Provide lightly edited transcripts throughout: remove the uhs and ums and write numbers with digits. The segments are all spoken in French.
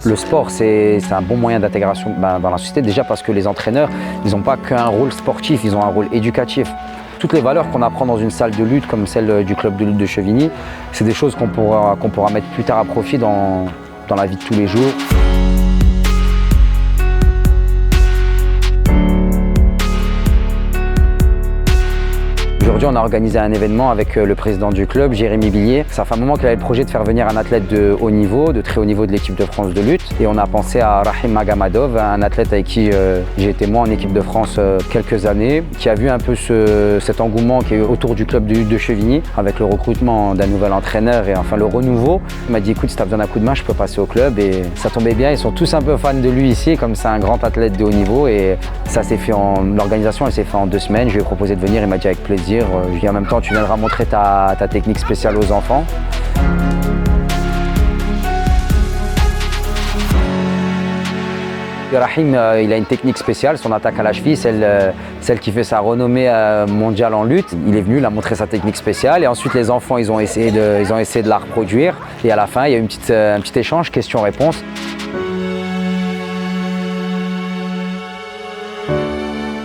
Le sport, c'est un bon moyen d'intégration dans la société, déjà parce que les entraîneurs, ils n'ont pas qu'un rôle sportif, ils ont un rôle éducatif. Toutes les valeurs qu'on apprend dans une salle de lutte comme celle du club de lutte de Chevigny, c'est des choses qu'on pourra mettre plus tard à profit dans la vie de tous les jours. Aujourd'hui, on a organisé un événement avec le président du club, Jérémy Billier. Ça fait un moment qu'il avait le projet de faire venir un athlète de haut niveau, de très haut niveau de l'équipe de France de lutte. Et on a pensé à Rahim Magamadov, un athlète avec qui j'ai été moi en équipe de France quelques années, qui a vu un peu cet engouement qui est autour du club de lutte de Chevigny, avec le recrutement d'un nouvel entraîneur et enfin le renouveau. Il m'a dit écoute, si tu as besoin d'un coup de main, je peux passer au club. Et ça tombait bien, ils sont tous un peu fans de lui ici, comme c'est un grand athlète de haut niveau. Et ça s'est fait l'organisation, elle s'est faite en 2 semaines. Je lui ai proposé de venir, il m'a dit avec plaisir. Je lui ai dit en même temps, tu viendras montrer ta technique spéciale aux enfants. Rahim, il a une technique spéciale, son attaque à la cheville, celle qui fait sa renommée mondiale en lutte. Il est venu, il a montré sa technique spéciale et ensuite les enfants ils ont essayé de la reproduire. Et à la fin, il y a eu un petit échange, question-réponse.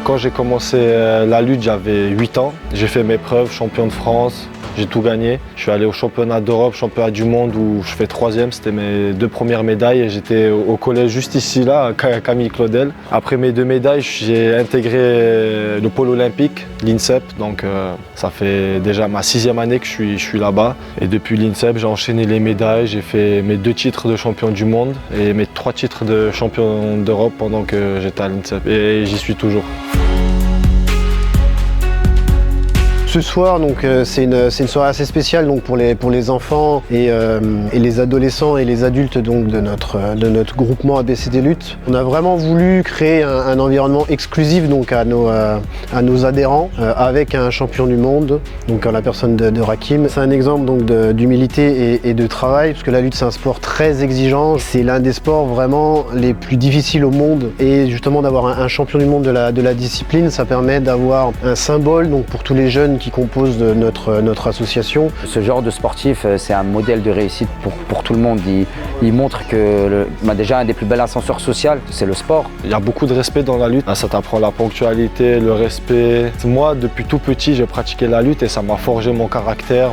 Quand j'ai commencé la lutte, j'avais 8 ans. J'ai fait mes preuves, champion de France, j'ai tout gagné. Je suis allé au championnat d'Europe, championnat du monde où je fais 3e. C'était mes 2 premières médailles et j'étais au collège juste ici, là, à Camille Claudel. Après mes 2 médailles, j'ai intégré le pôle olympique, l'INSEP. Donc ça fait déjà ma 6e année que je suis là-bas. Et depuis l'INSEP, j'ai enchaîné les médailles. J'ai fait mes 2 titres de champion du monde et mes 3 titres de champion d'Europe pendant que j'étais à l'INSEP. Et j'y suis toujours. Ce soir, c'est une soirée assez spéciale donc, pour les enfants et les adolescents et les adultes donc, de notre groupement ABCD Lutte. On a vraiment voulu créer un environnement exclusif donc, à nos adhérents avec un champion du monde, donc la personne de Rakim. C'est un exemple donc, d'humilité et de travail, parce que la lutte c'est un sport très exigeant. C'est l'un des sports vraiment les plus difficiles au monde. Et justement d'avoir un champion du monde de la discipline, ça permet d'avoir un symbole donc, pour tous les jeunes qui composent notre association. Ce genre de sportif, c'est un modèle de réussite pour tout le monde. Il montre que déjà un des plus bels ascenseurs sociaux, c'est le sport. Il y a beaucoup de respect dans la lutte. Ça t'apprend la ponctualité, le respect. Moi, depuis tout petit, j'ai pratiqué la lutte et ça m'a forgé mon caractère,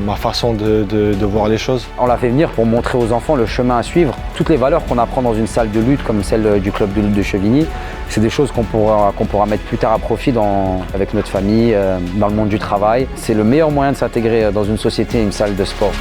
ma façon de voir les choses. On l'a fait venir pour montrer aux enfants le chemin à suivre. Toutes les valeurs qu'on apprend dans une salle de lutte comme celle du club de lutte de Chevigny, c'est des choses qu'on pourra mettre plus tard à profit avec notre famille, dans le monde du travail. C'est le meilleur moyen de s'intégrer dans une société et une salle de sport.